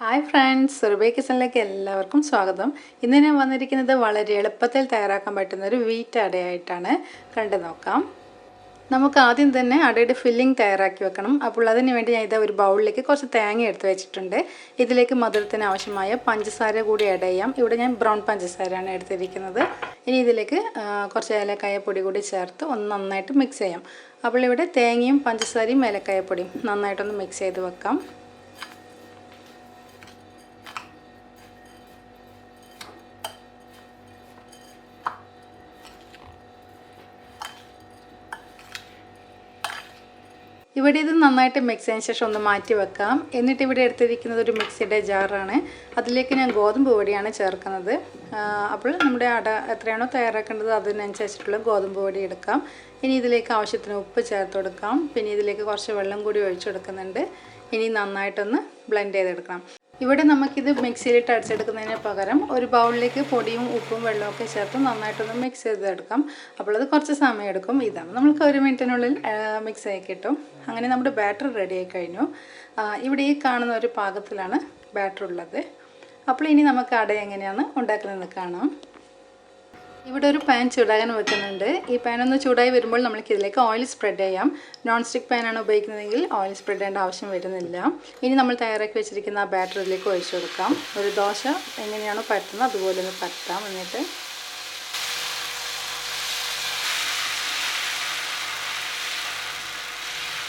Hi friends, സുർബൈ കിച്ചണിലേക്ക് എല്ലാവർക്കും സ്വാഗതം. ഇന്ന് ഞാൻ വന്നിരിക്കുന്നത് വളരെ എളുപ്പത്തിൽ തയ്യാറാക്കാൻ പറ്റുന്ന ഒരു വീറ്റ് അടയായിട്ടാണ്. കണ്ടു നോക്കാം. നമുക്ക് ആദ്യം തന്നെ അടയുടെ ഫില്ലിംഗ് തയ്യാറാക്കി വെക്കണം. അപ്പോൾ അതിന് വേണ്ടി ഞാൻ ഒരു ബൗളിലേക്ക് കുറച്ച് തേങ്ങ എടുത്ത് വെച്ചിട്ടുണ്ട്. ഇതിലേക്ക് മധുരത്തിന് ആവശ്യമായ പഞ്ചസാര കൂടി ആഡ് ചെയ്യാം. ഇവിടെ ഞാൻ ബ്രൗൺ പഞ്ചസാരയാണ് എടുത്തിരിക്കുന്നത്. ഇനി ഇതിലേക്ക് കുറച്ച് ഏലക്കായ പൊടി കൂടി ചേർത്ത് ഒന്ന് നന്നായിട്ട് മിക്സ് ചെയ്യാം. അപ്പോൾ ഇവിടെ തേങ്ങയും പഞ്ചസാരയും ഏലക്കായ പൊടിയും നന്നായിട്ടൊന്ന് മിക്സ് ചെയ്ത് വെക്കാം. ഇവിടെ ഇത് നന്നായിട്ട് മിക്സ് ചെയ്തതിന് ശേഷം ഒന്ന് മാറ്റി വെക്കാം. എന്നിട്ട് ഇവിടെ എടുത്തിരിക്കുന്നത് ഒരു മിക്സിയുടെ ജാറാണ്. അതിലേക്ക് ഞാൻ ഗോതമ്പ് പൊടിയാണ് ചേർക്കുന്നത്. അപ്പോൾ നമ്മുടെ അട എത്രയാണോ തയ്യാറാക്കേണ്ടത് അതിനനുസരിച്ചിട്ടുള്ള ഗോതമ്പ് പൊടി എടുക്കാം. ഇനി ഇതിലേക്ക് ആവശ്യത്തിന് ഉപ്പ് ചേർത്ത് കൊടുക്കാം. പിന്നെ ഇതിലേക്ക് കുറച്ച് വെള്ളം കൂടി ഒഴിച്ചു കൊടുക്കുന്നുണ്ട്. ഇനി നന്നായിട്ടൊന്ന് ബ്ലെൻഡ് ചെയ്തെടുക്കണം. ഇവിടെ നമുക്കിത് മിക്സിയിലിട്ട് അടിച്ചെടുക്കുന്നതിന് പകരം ഒരു ബൗളിലേക്ക് പൊടിയും ഉപ്പും വെള്ളമൊക്കെ ചേർത്ത് നന്നായിട്ടൊന്ന് മിക്സ് ചെയ്തെടുക്കാം. അപ്പോൾ അത് കുറച്ച് സമയം എടുക്കും. ഇതാണ് നമുക്ക് 1 മിനിറ്റിനുള്ളിൽ മിക്സ് ആയി കിട്ടും. അങ്ങനെ നമ്മുടെ ബാറ്റർ റെഡി ആയി കഴിഞ്ഞു. ഇവിടെ ഈ കാണുന്ന ഒരു പാകത്തിലാണ് ബാറ്റർ ഉള്ളത്. അപ്പോൾ ഇനി നമുക്ക് അട എങ്ങനെയാണ് ഉണ്ടാക്കുന്നതെന്ന് കാണാം. ഇവിടെ ഒരു പാൻ ചൂടാകാൻ വെക്കുന്നുണ്ട്. ഈ പാൻ ഒന്ന് ചൂടായി വരുമ്പോൾ നമുക്ക് ഇതിലേക്ക് ഓയിൽ സ്പ്രെഡ് ചെയ്യാം. നോൺ സ്റ്റിക്ക് പാനാണ് ഉപയോഗിക്കുന്നതെങ്കിൽ ഓയിൽ സ്പ്രെഡ് ചെയ്യേണ്ട ആവശ്യം വരുന്നില്ല. ഇനി നമ്മൾ തയ്യാറാക്കി വെച്ചിരിക്കുന്ന ആ ബാറ്റർ ഇതിലേക്ക് ഒഴിച്ചു കൊടുക്കാം. ഒരു ദോശ എങ്ങനെയാണോ പരത്തുന്നത് അതുപോലെ ഒന്ന് പരത്താം. എന്നിട്ട്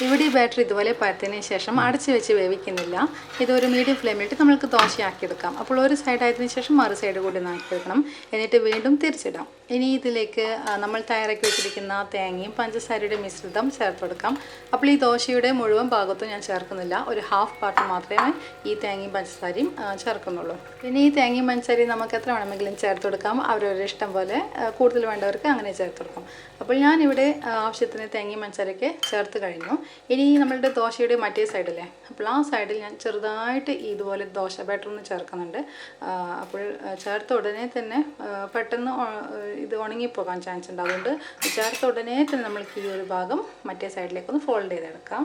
ഇവിടെ ഈ ബാറ്റർ ഇതുപോലെ പരത്തിയതിന് ശേഷം അടച്ച് വെച്ച് വേവിക്കുന്നില്ല. ഇതൊരു മീഡിയം ഫ്ലെയിമിലിട്ട് നമ്മൾക്ക് ദോശയാക്കിയെടുക്കാം. അപ്പോൾ ഒരു സൈഡ് ആയതിനു ശേഷം മറു സൈഡ് കൂടി നാക്കിയെടുക്കണം. എന്നിട്ട് വീണ്ടും തിരിച്ചിടാം. ഇനി ഇതിലേക്ക് നമ്മൾ തയ്യാറാക്കി വെച്ചിരിക്കുന്ന തേങ്ങയും പഞ്ചസാരയുടെ മിശ്രിതം ചേർത്ത് കൊടുക്കാം. അപ്പോൾ ഈ ദോശയുടെ മുഴുവൻ ഭാഗത്തും ഞാൻ ചേർക്കുന്നില്ല. ഒരു ഹാഫ് പാർട്ട് മാത്രമേ ഈ തേങ്ങയും പഞ്ചസാരയും ചേർക്കുന്നുള്ളൂ. പിന്നെ ഈ തേങ്ങയും പഞ്ചസാരയും നമുക്ക് എത്ര വേണമെങ്കിലും ചേർത്ത് കൊടുക്കാം. അവരവരുടെ ഇഷ്ടം പോലെ, കൂടുതൽ വേണ്ടവർക്ക് അങ്ങനെ ചേർത്ത് കൊടുക്കാം. അപ്പോൾ ഞാനിവിടെ ആവശ്യത്തിന് തേങ്ങയും പഞ്ചസാരയൊക്കെ ചേർത്ത് കഴിഞ്ഞു. ഇനി നമ്മളുടെ ദോശയുടെ മറ്റേ സൈഡില്ലേ, അപ്പോൾ ആ സൈഡിൽ ഞാൻ ചെറുതായിട്ട് ഇതുപോലെ ദോശ ബാറ്റർ ഒന്ന് ചേർക്കുന്നുണ്ട്. അപ്പോൾ ചേർത്ത ഉടനെ തന്നെ പെട്ടെന്ന് ഇത് ഉണങ്ങിപ്പോകാൻ ചാൻസ് ഉണ്ട്. അതുകൊണ്ട് ചേർത്ത ഉടനെ തന്നെ നമ്മൾക്ക് ഈ ഒരു ഭാഗം മറ്റേ സൈഡിലേക്കൊന്ന് ഫോൾഡ് ചെയ്തെടുക്കാം.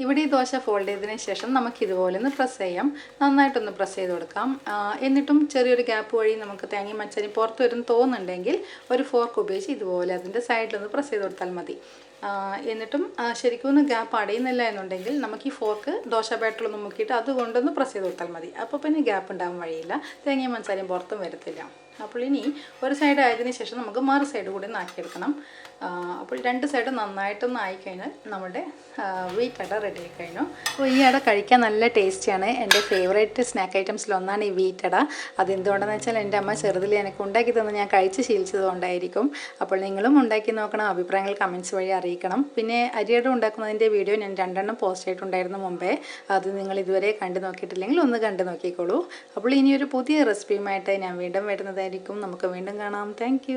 ഇവിടെ ഈ ദോശ ഫോൾഡ് ചെയ്തതിന് ശേഷം നമുക്ക് ഇതുപോലെ ഒന്ന് പ്രസ് ചെയ്യാം. നന്നായിട്ടൊന്ന് പ്രസ് ചെയ്ത് കൊടുക്കാം. എന്നിട്ടും ചെറിയൊരു ഗ്യാപ്പ് വഴി നമുക്ക് തേങ്ങയും പഞ്ചസാരയും പുറത്ത് വരുന്ന തോന്നുന്നുണ്ടെങ്കിൽ ഒരു ഫോർക്ക് ഉപയോഗിച്ച് ഇതുപോലെ അതിൻ്റെ സൈഡിലൊന്ന് പ്രസ് ചെയ്ത് കൊടുത്താൽ മതി. എന്നിട്ടും ശരിക്കും ഒന്ന് ഗ്യാപ്പ് അടയുന്നില്ല എന്നുണ്ടെങ്കിൽ നമുക്ക് ഈ ഫോർക്ക് ദോശ ബാറ്ററിലൊന്ന് മുക്കിയിട്ട് അതുകൊണ്ടൊന്ന് പ്രസ് ചെയ്ത് കൊടുത്താൽ മതി. അപ്പോൾ പിന്നെ ഗ്യാപ്പ് ഉണ്ടാകാൻ വഴിയില്ല, തേങ്ങയും പഞ്ചസാരയും പുറത്തും വരത്തില്ല. അപ്പോൾ ഇനി ഒരു സൈഡ് ആയതിനു ശേഷം നമുക്ക് മറു സൈഡ് കൂടി നാക്കിയെടുക്കണം. അപ്പോൾ രണ്ട് സൈഡ് നന്നായിട്ടൊന്ന് ആയിക്കഴിഞ്ഞാൽ നമ്മുടെ വീറ്റ് അട റെഡി ആയി കഴിഞ്ഞു. അപ്പോൾ ഈ അട കഴിക്കാൻ നല്ല ടേസ്റ്റിയാണ്. എൻ്റെ ഫേവറേറ്റ് സ്നാക്ക് ഐറ്റംസിലൊന്നാണ് ഈ വീറ്റ് അട. അതെന്തുകൊണ്ടെന്ന് വെച്ചാൽ എൻ്റെ അമ്മ ചെറുതിൽ എനിക്ക് ഉണ്ടാക്കി തന്ന് ഞാൻ കഴിച്ച് ശീലിച്ചത് കൊണ്ടായിരിക്കും. അപ്പോൾ നിങ്ങളും ഉണ്ടാക്കി നോക്കണം, അഭിപ്രായങ്ങൾ കമൻറ്റ്സ് വഴി അറിയിക്കണം. പിന്നെ അരിയട ഉണ്ടാക്കുന്നതിൻ്റെ വീഡിയോ ഞാൻ 2 പോസ്റ്റ് ചെയ്തിട്ടുണ്ടായിരുന്നു മുമ്പേ. അത് നിങ്ങൾ ഇതുവരെ കണ്ടു നോക്കിയിട്ടില്ലെങ്കിൽ ഒന്ന് കണ്ടു നോക്കിക്കോളൂ. അപ്പോൾ ഇനിയൊരു പുതിയ റെസിപ്പിയുമായിട്ട് ഞാൻ വീണ്ടും വരുന്നതായിരിക്കും. നമുക്ക് വീണ്ടും കാണാം. താങ്ക്